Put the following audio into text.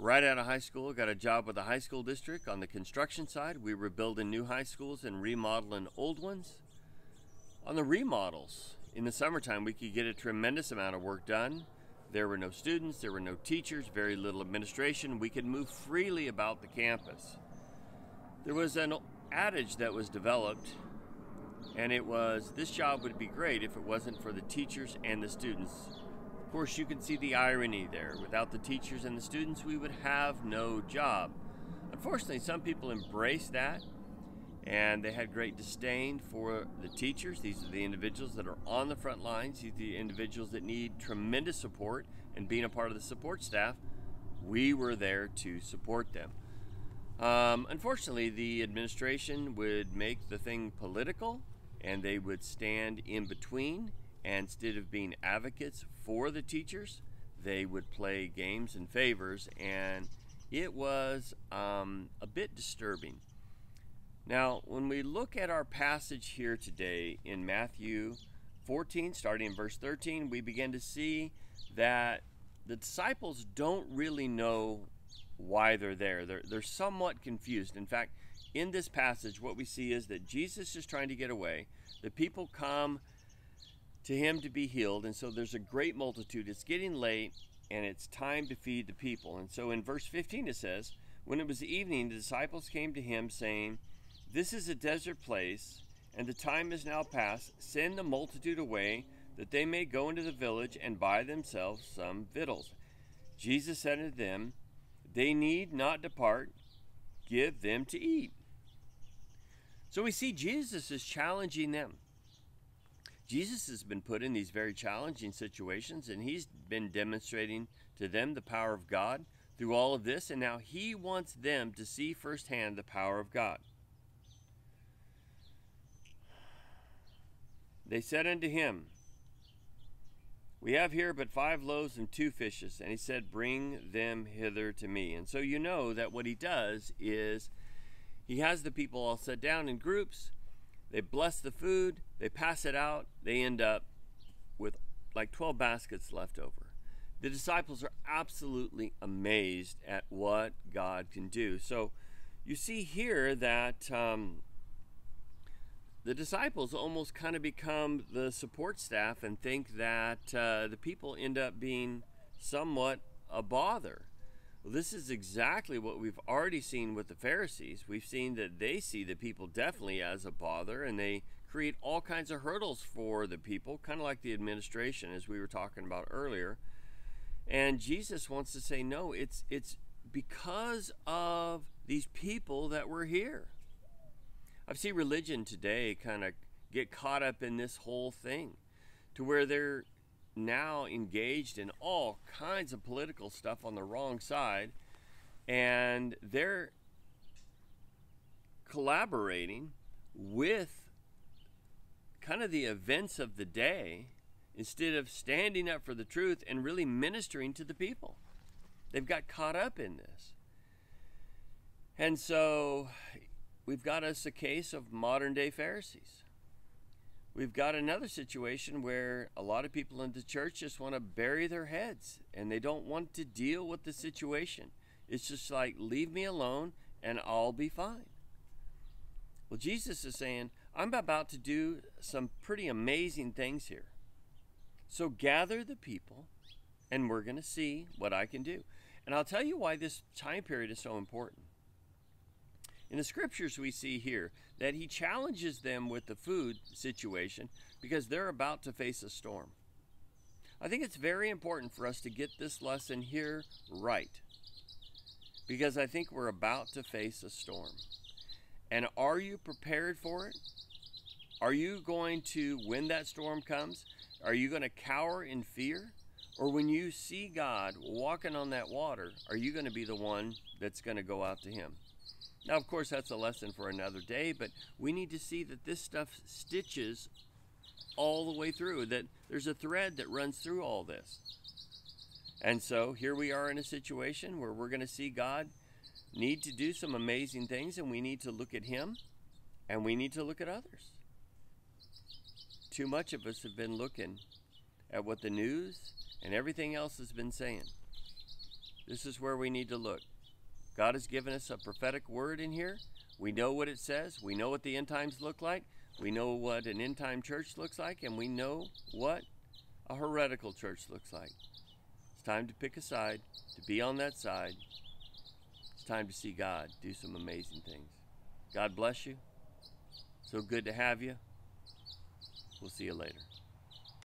right out of high school, got a job with the high school district on the construction side. We were building new high schools and remodeling old ones. On the remodels, in the summertime, we could get a tremendous amount of work done. There were no students, there were no teachers, very little administration. We could move freely about the campus. There was an adage that was developed, and it was, this job would be great if it wasn't for the teachers and the students. Of course, you can see the irony there. Without the teachers and the students, we would have no job. Unfortunately, some people embraced that, and they had great disdain for the teachers. These are the individuals that are on the front lines. These are the individuals that need tremendous support, and being a part of the support staff, we were there to support them. Unfortunately, the administration would make the thing political, and they would stand in between, and instead of being advocates for the teachers, they would play games and favors, and it was a bit disturbing. Now, when we look at our passage here today in Matthew 14, starting in verse 13, we begin to see that the disciples don't really know why they're there. They're somewhat confused. In fact, in this passage, what we see is that Jesus is trying to get away. The people come to him to be healed, and so there's a great multitude. It's getting late, and it's time to feed the people. And so in verse 15 it says, when it was evening, the disciples came to him, saying, this is a desert place, and the time is now past. Send the multitude away, that they may go into the village and buy themselves some victuals. Jesus said unto them, they need not depart, give them to eat. So we see Jesus is challenging them. Jesus has been put in these very challenging situations, and he's been demonstrating to them the power of God through all of this, and now he wants them to see firsthand the power of God. They said unto him, we have here but 5 loaves and 2 fishes. And he said, bring them hither to me. And so you know that what he does is he has the people all sit down in groups. They bless the food. They pass it out. They end up with like 12 baskets left over. The disciples are absolutely amazed at what God can do. So you see here that the disciples almost kind of become the support staff and think that the people end up being somewhat a bother. Well, this is exactly what we've already seen with the Pharisees. We've seen that they see the people definitely as a bother, and they create all kinds of hurdles for the people, kind of like the administration, as we were talking about earlier. And Jesus wants to say, no, it's because of these people that we're here. I see religion today kind of get caught up in this whole thing to where they're now engaged in all kinds of political stuff on the wrong side, and they're collaborating with kind of the events of the day instead of standing up for the truth and really ministering to the people. They've got caught up in this. And so we've got us a case of modern day Pharisees. We've got another situation where a lot of people in the church just want to bury their heads and they don't want to deal with the situation. It's just like, leave me alone and I'll be fine. Well, Jesus is saying, I'm about to do some pretty amazing things here. So gather the people and we're going to see what I can do. And I'll tell you why this time period is so important. In the scriptures we see here that he challenges them with the food situation because they're about to face a storm. I think it's very important for us to get this lesson here right, because I think we're about to face a storm. And are you prepared for it? Are you going to, when that storm comes, are you going to cower in fear? Or when you see God walking on that water, are you going to be the one that's going to go out to him? Now, of course, that's a lesson for another day, but we need to see that this stuff stitches all the way through, that there's a thread that runs through all this. And so here we are in a situation where we're going to see God need to do some amazing things, and we need to look at him, and we need to look at others. Too much of us have been looking at what the news and everything else has been saying. This is where we need to look. God has given us a prophetic word in here. We know what it says. We know what the end times look like. We know what an end time church looks like. And we know what a heretical church looks like. It's time to pick a side, to be on that side. It's time to see God do some amazing things. God bless you. So good to have you. We'll see you later.